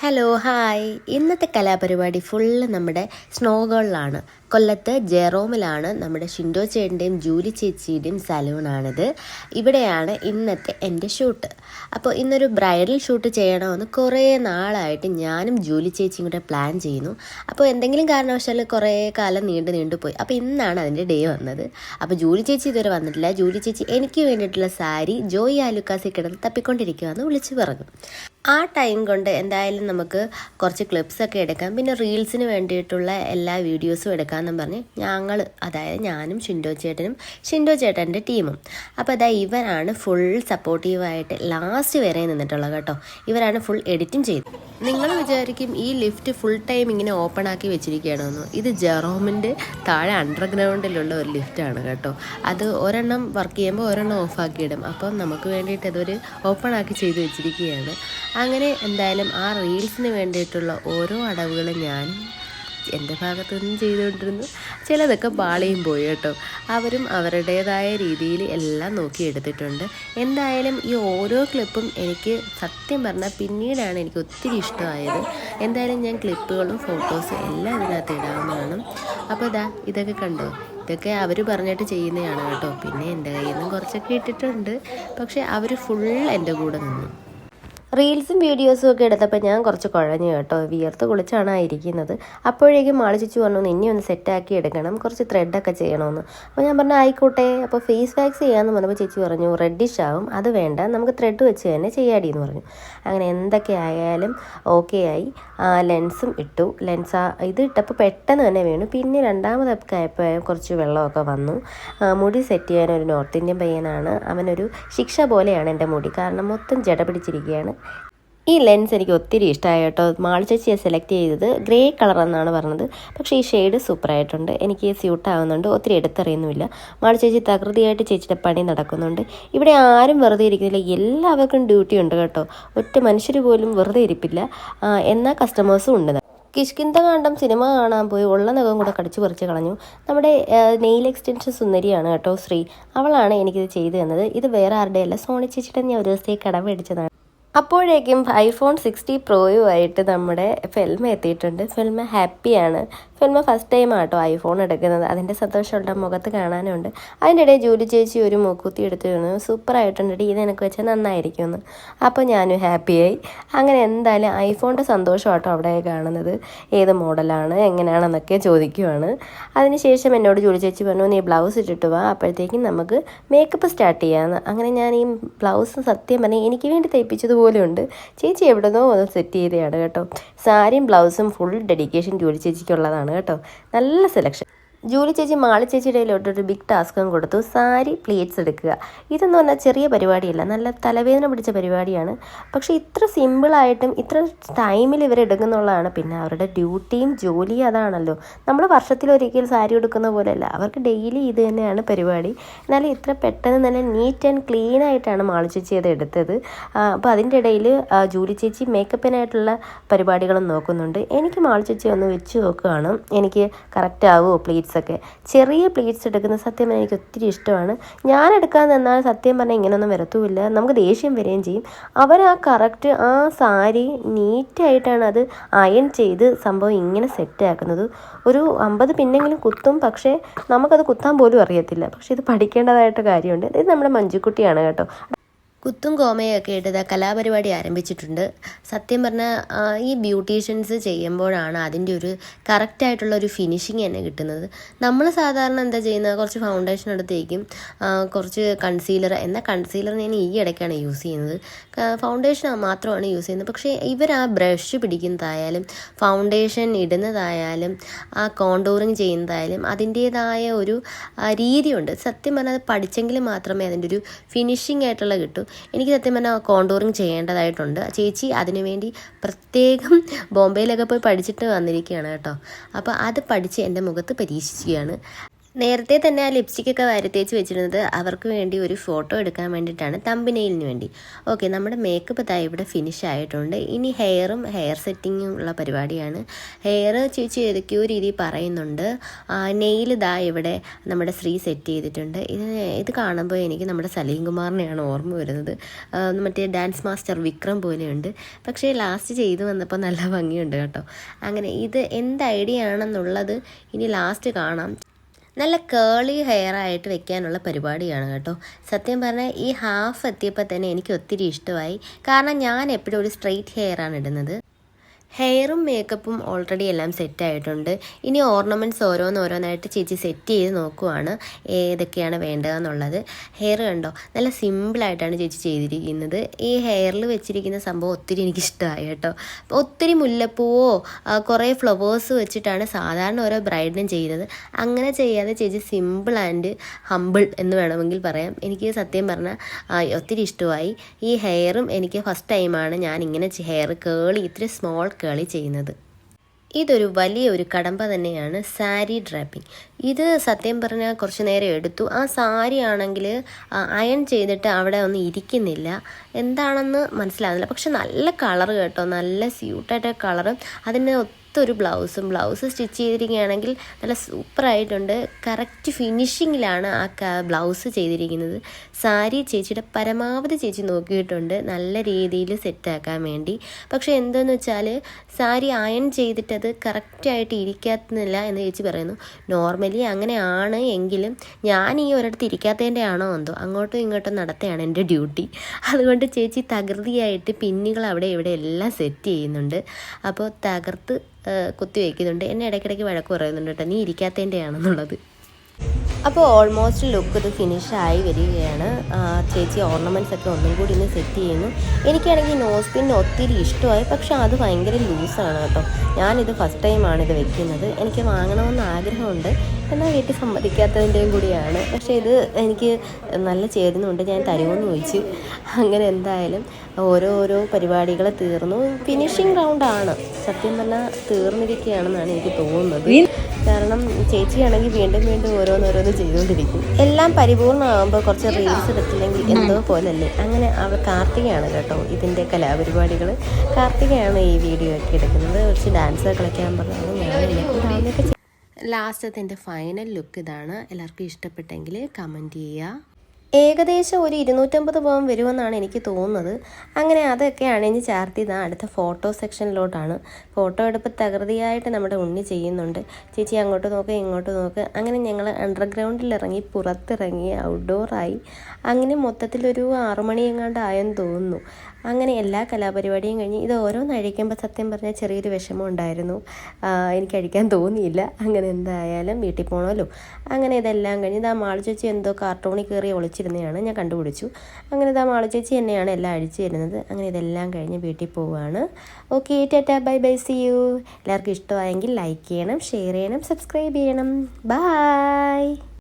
Hello hi. ഇന്നത്തെ കലാപരിപാടി full നമ്മുടെ snow ഗേളിലാണ്. കൊല്ലത്ത് ജെറോമിലാണ് നമ്മുടെ ഷിൻഡോ ചേട്ടൻ്റെയും ജൂലി ചേച്ചിയുടെയും സലൂണാണിത്. ഇവിടെയാണ് ഇന്നത്തെ എൻ്റെ ഷൂട്ട്. അപ്പോൾ ഇന്നൊരു ബ്രൈഡൽ ഷൂട്ട് ചെയ്യണമെന്ന് കുറേ നാളായിട്ട് ഞാനും ജൂലി ചേച്ചിയും കൂടെ പ്ലാൻ ചെയ്യുന്നു. അപ്പോൾ എന്തെങ്കിലും കാരണവശാൽ കുറേ കാലം നീണ്ടു പോയി. അപ്പോൾ ഇന്നാണ് അതിൻ്റെ ഡേ വന്നത്. അപ്പോൾ ജൂലി ചേച്ചി ഇതുവരെ വന്നിട്ടില്ല. ജൂലി ചേച്ചി എനിക്ക് വേണ്ടിയിട്ടുള്ള സാരി ജോയി ആലുക്കാസിൽ കിടന്ന് തപ്പിക്കൊണ്ടിരിക്കുകയെന്ന് വിളിച്ച് പറഞ്ഞു. ആ ടൈം കൊണ്ട് എന്തായാലും നമുക്ക് കുറച്ച് ക്ലിപ്സൊക്കെ എടുക്കാം, പിന്നെ റീൽസിന് വേണ്ടിയിട്ടുള്ള എല്ലാ വീഡിയോസും എടുക്കാമെന്നും പറഞ്ഞ് അതായത് ഞാനും ഷിൻഡോ ചേട്ടൻ്റെ ടീമും. അപ്പോൾ ഇവരാണ് ഫുൾ സപ്പോർട്ടീവായിട്ട് ലാസ്റ്റ് വരെ നിന്നിട്ടുള്ളത് കേട്ടോ. ഇവരാണ് ഫുൾ എഡിറ്റിംഗ് ചെയ്തത്. നിങ്ങൾ വിചാരിക്കും ഈ ലിഫ്റ്റ് ഫുൾ ടൈം ഇങ്ങനെ ഓപ്പൺ ആക്കി വെച്ചിരിക്കുകയാണെന്ന്. ഇത് ജെറോമിൻ്റെ താഴെ അണ്ടർഗ്രൗണ്ടിലുള്ള ഒരു ലിഫ്റ്റാണ് കേട്ടോ. അത് ഒരെണ്ണം വർക്ക് ചെയ്യുമ്പോൾ ഒരെണ്ണം ഓഫാക്കിയിടും. അപ്പം നമുക്ക് വേണ്ടിയിട്ട് അതൊരു ഓപ്പൺ ആക്കി ചെയ്ത് വെച്ചിരിക്കുകയാണ്. അങ്ങനെ എന്തായാലും ആ റീൽസിന് വേണ്ടിയിട്ടുള്ള ഓരോ അടവുകളും ഞാനും എൻ്റെ ഭാഗത്തു നിന്നും ചെയ്തുകൊണ്ടിരുന്നു. ചിലതൊക്കെ പാളിയും പോയി കേട്ടോ. അവരും അവരുടേതായ രീതിയിൽ എല്ലാം നോക്കിയെടുത്തിട്ടുണ്ട്. എന്തായാലും ഈ ഓരോ ക്ലിപ്പും എനിക്ക് സത്യം പറഞ്ഞാൽ പിന്നീടാണ് എനിക്ക് ഒത്തിരി ഇഷ്ടമായത്. എന്തായാലും ഞാൻ ക്ലിപ്പുകളും ഫോട്ടോസും എല്ലാം ഇതിനകത്ത് ഇടാവുന്നതാണ്. അപ്പോൾ ഇതൊക്കെ കണ്ടോ, ഇതൊക്കെ അവർ പറഞ്ഞിട്ട് ചെയ്യുന്നതാണ് കേട്ടോ. പിന്നെ എൻ്റെ കയ്യിൽ നിന്നും കുറച്ചൊക്കെ ഇട്ടിട്ടുണ്ട്. പക്ഷേ അവർ ഫുൾ എൻ്റെ കൂടെ നിന്നു. റീൽസും വീഡിയോസും ഒക്കെ എടുത്തപ്പോൾ ഞാൻ കുറച്ച് കുഴഞ്ഞു കേട്ടോ. വിയർത്ത് കുളിച്ചാണ് ഇരിക്കുന്നത്. അപ്പോഴേക്കും മാളിച്ചു പറഞ്ഞു ഇനി ഒന്ന് സെറ്റാക്കി എടുക്കണം, കുറച്ച് ത്രെഡൊക്കെ ചെയ്യണമെന്ന്. അപ്പോൾ ഞാൻ പറഞ്ഞു ആയിക്കോട്ടെ. അപ്പോൾ ഫേസ് വാക്സ് ചെയ്യാമെന്ന് പറഞ്ഞപ്പോൾ ചേച്ചി പറഞ്ഞു റെഡിഷ് ആവും, അത് വേണ്ട, നമുക്ക് ത്രെഡ് വെച്ച് തന്നെ ചെയ്യാടി എന്ന് പറഞ്ഞു. അങ്ങനെ എന്തൊക്കെ ആയാലും ഓക്കെ ആയി. ലെൻസും ഇട്ടു. ഇത് ഇട്ടപ്പോൾ പെട്ടെന്ന് തന്നെ വീണു. പിന്നെ രണ്ടാമതൊക്കെ ആയപ്പോൾ കുറച്ച് വെള്ളമൊക്കെ വന്നു. മുടി സെറ്റ് ചെയ്യാൻ ഒരു നോർത്ത് ഇന്ത്യൻ പയ്യനാണ്. അവനൊരു ശിക്ഷ പോലെയാണ് എൻ്റെ മുടി, കാരണം മൊത്തം ജട പിടിച്ചിരിക്കുകയാണ്. ഈ ലെൻസ് എനിക്ക് ഒത്തിരി ഇഷ്ടമായി കേട്ടോ. മാളി ചേച്ചിയെ സെലക്ട് ചെയ്തത് ഗ്രേ കളർ എന്നാണ് പറഞ്ഞത്. പക്ഷേ ഈ ഷെയ്ഡ് സൂപ്പറായിട്ടുണ്ട്, എനിക്ക് സ്യൂട്ട് ആവുന്നുണ്ട്, ഒത്തിരി എടുത്തറിയുന്നുമില്ല. മാളി ചേച്ചി തകൃതിയായിട്ട് ചേച്ചിയുടെ പണി നടക്കുന്നുണ്ട്. ഇവിടെ ആരും വെറുതെ ഇരിക്കുന്നില്ല, എല്ലാവർക്കും ഡ്യൂട്ടി ഉണ്ട് കേട്ടോ. ഒറ്റ മനുഷ്യർ പോലും വെറുതെ ഇരിപ്പില്ല. എന്നാൽ കസ്റ്റമേഴ്സും ഉണ്ട്. കിഷ്കിന്ധകാണ്ഡം സിനിമ കാണാൻ പോയി ഉള്ള നഖം കൂടെ കടിച്ചു പറിച്ച് കളഞ്ഞു. നമ്മുടെ നെയിൽ എക്സ്റ്റൻഷൻ സുന്ദരിയാണ് കേട്ടോ, ശ്രീ. അവളാണ് എനിക്കിത് ചെയ്തു തന്നത്. ഇത് വേറെ ആരുടെയല്ല, സോണി ചേച്ചിയുടെ ഞാൻ ഒരു ദിവസത്തേക്ക് കടം മേടിച്ചതാണ്. അപ്പോഴേക്കും iPhone 60 പ്രോയുമായിട്ട് നമ്മുടെ ഫെൽമ എത്തിയിട്ടുണ്ട്. ഫെൽമ ഹാപ്പിയാണ്. ഫെൽമ ഫസ്റ്റ് ടൈം ആട്ടോ ഐഫോൺ എടുക്കുന്നത്. അതിൻ്റെ സന്തോഷമുള്ള മുഖത്ത് കാണാനുണ്ട്. അതിൻ്റെ ഇടയിൽ ജൂലി ചേച്ചി ഒരു മൂക്കുത്തി എടുത്തു വീണു. സൂപ്പറായിട്ടുണ്ട്, ഇത് എനിക്ക് വെച്ചാൽ നന്നായിരിക്കുമെന്ന്. അപ്പോൾ ഞാനും ഹാപ്പിയായി. അങ്ങനെ എന്തായാലും ഐഫോണിൻ്റെ സന്തോഷമാട്ടോ അവിടെ കാണുന്നത്. ഏത് മോഡലാണ് എങ്ങനെയാണെന്നൊക്കെ ചോദിക്കുവാണ്. അതിനുശേഷം എന്നോട് ജൂലി ചേച്ചി പറഞ്ഞു നീ ബ്ലൗസ് ഇട്ടിട്ട് വാ, അപ്പോഴത്തേക്കും നമുക്ക് മേക്കപ്പ് സ്റ്റാർട്ട് ചെയ്യാമെന്ന്. അങ്ങനെ ഞാൻ ഈ ബ്ലൗസ് സത്യം പറഞ്ഞാൽ എനിക്ക് വേണ്ടി തയ്പ്പിച്ചത് പോലെയുണ്ട്. ചേച്ചി എവിടുന്നോ ഒന്ന് സെറ്റ് ചെയ്തതാണ് കേട്ടോ. സാരിയും ബ്ലൗസും ഫുൾ ഡെഡിക്കേഷൻ ജൂലി ചേച്ചിക്കുള്ളതാണ് കേട്ടോ. നല്ല സെലക്ഷൻ. ജൂലി ചേച്ചി മാളി ചേച്ചിയുടെ കയ്യിലോട്ടൊരു ബിഗ് ടാസ്കും കൊടുത്തു, സാരി പ്ലേറ്റ്സ് എടുക്കുക. ഇതെന്ന് പറഞ്ഞാൽ ചെറിയ പരിപാടിയല്ല, നല്ല തലവേദന പിടിച്ച പരിപാടിയാണ്. പക്ഷേ ഇത്ര സിമ്പിളായിട്ടും ഇത്ര ടൈമിൽ ഇവരെടുക്കുന്നുള്ളതാണ്. പിന്നെ അവരുടെ ഡ്യൂട്ടിയും ജോലിയും അതാണല്ലോ. നമ്മൾ വർഷത്തിലൊരിക്കൽ സാരി എടുക്കുന്ന പോലെയല്ല, അവർക്ക് ഡെയിലി ഇത് തന്നെയാണ് പരിപാടി. എന്നാലും ഇത്ര പെട്ടെന്ന് തന്നെ നീറ്റ് ആൻഡ് ക്ലീൻ ആയിട്ടാണ് മാളി ചേച്ചി അത് എടുത്തത്. അപ്പോൾ അതിൻ്റെ ഇടയിൽ ജൂലി ചേച്ചി മേക്കപ്പിനായിട്ടുള്ള പരിപാടികളും നോക്കുന്നുണ്ട്. എനിക്ക് മാളി ചേച്ചി ഒന്ന് വെച്ച് നോക്കുകയാണ്, എനിക്ക് കറക്റ്റ് ആവുമോ പ്ലേറ്റ്സ് ഒക്കെ. ചെറിയ പ്ലേറ്റ്സ് എടുക്കുന്ന സത്യം പറഞ്ഞാൽ എനിക്ക് ഒത്തിരി ഇഷ്ടമാണ്. ഞാൻ എടുക്കാൻ നിന്നാൽ സത്യം പറഞ്ഞാൽ ഇങ്ങനെയൊന്നും വരത്തുമില്ല, നമുക്ക് ദേഷ്യം വരികയും ചെയ്യും. അവർ കറക്റ്റ് ആ സാരി നീറ്റായിട്ടാണ് അത് അയൺ ചെയ്ത് സംഭവം ഇങ്ങനെ സെറ്റാക്കുന്നത്. ഒരു 50 പിന്നെങ്കിലും കുത്തും, പക്ഷേ നമുക്കത് കുത്താൻ പോലും അറിയത്തില്ല. പക്ഷേ ഇത് പഠിക്കേണ്ടതായിട്ട് കാര്യമുണ്ട്. ഇത് നമ്മുടെ മഞ്ജുക്കുട്ടിയാണ് കേട്ടോ. കുത്തും കോമയൊക്കെ ഇട്ട് കലാപരിപാടി ആരംഭിച്ചിട്ടുണ്ട്. സത്യം പറഞ്ഞാൽ ഈ ബ്യൂട്ടീഷ്യൻസ് ചെയ്യുമ്പോഴാണ് അതിൻ്റെ ഒരു കറക്റ്റായിട്ടുള്ള ഒരു ഫിനിഷിങ് തന്നെ കിട്ടുന്നത്. നമ്മൾ സാധാരണ എന്താ ചെയ്യുന്നത്, കുറച്ച് ഫൗണ്ടേഷൻ എടുത്തേക്കും, കുറച്ച് കൺസീലർ. എന്നാൽ കൺസീലർ ഞാൻ ഈ ഇടയ്ക്കാണ് യൂസ് ചെയ്യുന്നത്, ഫൗണ്ടേഷൻ മാത്രമാണ് യൂസ് ചെയ്യുന്നത്. പക്ഷേ ഇവർ ആ ബ്രഷ് പിടിക്കുന്നതായാലും ഫൗണ്ടേഷൻ ഇടുന്നതായാലും ആ കോണ്ടൂറിങ് ചെയ്യുന്നതായാലും അതിൻ്റേതായ ഒരു രീതിയുണ്ട്. സത്യം പറഞ്ഞാൽ അത് പഠിച്ചെങ്കിൽ മാത്രമേ അതിൻ്റെ ഒരു ഫിനിഷിംഗ് ആയിട്ടുള്ള കിട്ടൂ. എനിക്ക് സത്യം പറഞ്ഞാൽ കോണ്ടൂറിങ് ചെയ്യേണ്ടതായിട്ടുണ്ട്. ചേച്ചി അതിനുവേണ്ടി പ്രത്യേകം ബോംബെയിലൊക്കെ പോയി പഠിച്ചിട്ട് വന്നിരിക്കുകയാണ് കേട്ടോ. അപ്പോൾ അത് പഠിച്ച് എൻ്റെ മുഖത്ത് പരീക്ഷിക്കുകയാണ്. നേരത്തെ തന്നെ ആ ലിപ്സ്റ്റിക്കൊക്കെ വരുത്തേച്ച് വെച്ചിരുന്നത് അവർക്ക് വേണ്ടി ഒരു ഫോട്ടോ എടുക്കാൻ വേണ്ടിയിട്ടാണ്, തമ്പനെയിലിന് വേണ്ടി. ഓക്കെ, നമ്മുടെ മേക്കപ്പ് ഇവിടെ ഫിനിഷ് ആയിട്ടുണ്ട്. ഇനി ഹെയർ സെറ്റിങ്ങും ഉള്ള പരിപാടിയാണ്. ഹെയർ ചേച്ചി ഏതൊക്കെയോ രീതിയിൽ പറയുന്നുണ്ട്. നെയിൽ ഇവിടെ നമ്മുടെ ശ്രീ സെറ്റ് ചെയ്തിട്ടുണ്ട്. ഇത് കാണുമ്പോൾ എനിക്ക് നമ്മുടെ സലീം കുമാറിനെയാണ് ഓർമ്മ വരുന്നത്. മറ്റേ ഡാൻസ് മാസ്റ്റർ വിക്രം പോലെയുണ്ട്. പക്ഷേ ലാസ്റ്റ് ചെയ്തു വന്നപ്പോൾ നല്ല ഭംഗിയുണ്ട് കേട്ടോ. അങ്ങനെ ഇത് എന്ത് ഐഡിയ ആണെന്നുള്ളത് ഇനി ലാസ്റ്റ് കാണാം. നല്ല കേളി ഹെയർ ആയിട്ട് വെക്കാനുള്ള പരിപാടിയാണ് കേട്ടോ. സത്യം പറഞ്ഞാൽ ഈ ഹാഫ് എത്തിയപ്പോൾ തന്നെ എനിക്ക് ഒത്തിരി ഇഷ്ടമായി. കാരണം ഞാൻ എപ്പോഴും ഒരു സ്ട്രെയിറ്റ് ഹെയറാണ് ഇടുന്നത്. ഹെയറും മേക്കപ്പും ഓൾറെഡി എല്ലാം സെറ്റായിട്ടുണ്ട്. ഇനി ഓർണമെൻറ്റ്സ് ഓരോന്നായിട്ട് ചേച്ചി സെറ്റ് ചെയ്ത് നോക്കുവാണ് ഏതൊക്കെയാണ് വേണ്ടതെന്നുള്ളത്. ഹെയർ കണ്ടോ, നല്ല സിമ്പിളായിട്ടാണ് ചേച്ചി ചെയ്തിരിക്കുന്നത്. ഈ ഹെയറിൽ വെച്ചിരിക്കുന്ന സംഭവം ഒത്തിരി എനിക്കിഷ്ടമായി കേട്ടോ. ഒത്തിരി മുല്ലപ്പൂവോ കുറേ ഫ്ലവേഴ്സ് വെച്ചിട്ടാണ് സാധാരണ ഓരോ ബ്രൈഡിനും ചെയ്യുന്നത്. അങ്ങനെ ചെയ്യാതെ ചേച്ചി സിമ്പിൾ ആൻഡ് ഹമ്പിൾ എന്ന് വേണമെങ്കിൽ പറയാം. എനിക്ക് സത്യം പറഞ്ഞാൽ ഒത്തിരി ഇഷ്ടമായി. ഈ ഹെയറും എനിക്ക് ഫസ്റ്റ് ടൈമാണ് ഞാൻ ഇങ്ങനെ ഹെയർ കേളി ഇത്തിരി സ്മോൾ കളി ചെയ്യുന്നത്. ഇതൊരു വലിയൊരു കടമ്പ തന്നെയാണ് സാരി ഡ്രാപ്പിംഗ്. ഇത് സത്യം പറഞ്ഞാൽ കുറച്ച് നേരം എടുത്തു. ആ സാരി ആണെങ്കിൽ അയൺ ചെയ്തിട്ട് അവിടെ ഒന്നും ഇരിക്കുന്നില്ല, എന്താണെന്ന് മനസ്സിലാകുന്നില്ല. പക്ഷെ നല്ല കളറ് കേട്ടോ, നല്ല സ്യൂട്ടായിട്ട് കളറും അതിന് ഒരു ബ്ലൗസ് സ്റ്റിച്ച് ചെയ്തിരിക്കുകയാണെങ്കിൽ നല്ല സൂപ്പറായിട്ടുണ്ട്. കറക്റ്റ് ഫിനിഷിങ്ങിലാണ് ആ ബ്ലൗസ് ചെയ്തിരിക്കുന്നത്. സാരി ചേച്ചിയുടെ പരമാവധി ചേച്ചി നോക്കിയിട്ടുണ്ട് നല്ല രീതിയിൽ സെറ്റാക്കാൻ വേണ്ടി. പക്ഷേ എന്തെന്ന് വെച്ചാൽ സാരി അയൺ ചെയ്തിട്ടത് കറക്റ്റായിട്ട് ഇരിക്കാത്തില്ല എന്ന് ചേച്ചി പറയുന്നു. നോർമലി അങ്ങനെയാണ് എങ്കിലും ഞാൻ ഈ ഒരിടത്ത് ഇരിക്കാത്തതിൻ്റെ ആണോ എന്തോ അങ്ങോട്ടും ഇങ്ങോട്ടും നടത്തുകയാണ് എൻ്റെ ഡ്യൂട്ടി. അതുകൊണ്ട് ചേച്ചി തകൃതിയായിട്ട് പിന്നുകൾ അവിടെ ഇവിടെ എല്ലാം സെറ്റ് ചെയ്യുന്നുണ്ട്. അപ്പോൾ തകർത്ത് കുത്തി വയ്ക്കുന്നുണ്ട്. എന്നെ ഇടയ്ക്കിടയ്ക്ക് വഴക്ക് പറയുന്നുണ്ട് കേട്ടോ, നീ ഇരിക്കാത്തതിൻ്റെ ആണെന്നുള്ളത്. അപ്പോൾ ഓൾമോസ്റ്റ് ലുക്ക് ഇത് ഫിനിഷായി വരികയാണ്. ചേച്ചി ഓർണമെൻറ്റ്സ് ഒക്കെ ഒന്നും കൂടി ഇന്ന് സെറ്റ് ചെയ്യുന്നു. എനിക്കാണെങ്കിൽ നോസ് പിൻ ഒത്തിരി ഇഷ്ടമായി, പക്ഷെ അത് ഭയങ്കര ലൂസാണ് കേട്ടോ. ഞാനിത് ഫസ്റ്റ് ടൈമാണ് ഇത് വെക്കുന്നത്. എനിക്ക് വാങ്ങണമെന്ന് ആഗ്രഹമുണ്ട്, എന്നാൽ വീട്ടിൽ സമ്മതിക്കാത്തതിൻ്റെയും കൂടിയാണ്. പക്ഷേ ഇത് എനിക്ക് നല്ല ചേരുന്നുണ്ട്, ഞാൻ തരുമെന്ന് ചോദിച്ചു. അങ്ങനെ എന്തായാലും ഓരോ പരിപാടികൾ തീർന്നു. ഫിനിഷിങ് റൗണ്ടാണ് സത്യം പറഞ്ഞാൽ തീർന്നിരിക്കുകയാണെന്നാണ് എനിക്ക് തോന്നുന്നത്. കാരണം ചേച്ചിയാണെങ്കിൽ വീണ്ടും ഓരോന്ന് ചെയ്തുകൊണ്ടിരിക്കും. എല്ലാം പരിപൂർണ്ണമാകുമ്പോൾ കുറച്ച് റീൽസ് എടുത്തില്ലെങ്കിൽ എന്തോ പോലല്ലേ. അങ്ങനെ കാർത്തികയാണ് കേട്ടോ ഇതിൻ്റെ കലാപരിപാടികൾ. കാർത്തികയാണ് ഈ വീഡിയോ ഒക്കെ എടുക്കുന്നത്. കുറച്ച് ഡാൻസ് കളിക്കാൻ പറഞ്ഞത് ഞാനൊക്കെ. ലാസ്റ്റത്തെ എൻ്റെ ഫൈനൽ ലുക്ക് ഇതാണ്. എല്ലാവർക്കും ഇഷ്ടപ്പെട്ടെങ്കിൽ കമൻറ്റ് ചെയ്യുക. ഏകദേശം ഒരു 250 പവൻ വരുമെന്നാണ് എനിക്ക് തോന്നുന്നത്. അങ്ങനെ അതൊക്കെ അണിഞ്ഞ് ചാർത്തിയതാണ്. അടുത്ത ഫോട്ടോ സെക്ഷനിലോട്ടാണ്. ഫോട്ടോ എടുപ്പ് തകൃതിയായിട്ട് നമ്മുടെ ഉണ്ണി ചെയ്യുന്നുണ്ട്. ചേച്ചി അങ്ങോട്ട് നോക്ക് ഇങ്ങോട്ട് നോക്ക്. അങ്ങനെ ഞങ്ങൾ അണ്ടർഗ്രൗണ്ടിൽ ഇറങ്ങി പുറത്തിറങ്ങി ഔട്ട്ഡോറായി. അങ്ങനെ മൊത്തത്തിലൊരു 6 മണി എങ്ങാണ്ട് ആയെന്ന് തോന്നുന്നു. അങ്ങനെ എല്ലാ കലാപരിപാടിയും കഴിഞ്ഞ് ഇത് ഓരോന്ന് അഴിക്കുമ്പോൾ സത്യം പറഞ്ഞാൽ ചെറിയൊരു വിഷമം ഉണ്ടായിരുന്നു. എനിക്ക് അഴിക്കാൻ തോന്നിയില്ല. അങ്ങനെ എന്തായാലും വീട്ടിൽ പോകണമല്ലോ. അങ്ങനെ ഇതെല്ലാം കഴിഞ്ഞ് ഇതാ മാളു ചേച്ചി എന്തോ കാർട്ടൂണിൽ കയറി ഒളിച്ചിരുന്നതാണ് ഞാൻ കണ്ടുപിടിച്ചു. അങ്ങനെ ഇതാ മാളു ചേച്ചി എന്നെയാണ് എല്ലാം അഴിച്ചു തരുന്നത്. അങ്ങനെ ഇതെല്ലാം കഴിഞ്ഞ് വീട്ടിൽ പോവുകയാണ്. Okay, tata, bye bye, see you. എല്ലാവർക്കും ഇഷ്ടമായെങ്കിൽ ലൈക്ക് ചെയ്യണം, ഷെയർ ചെയ്യണം, സബ്സ്ക്രൈബ് ചെയ്യണം. ബൈ.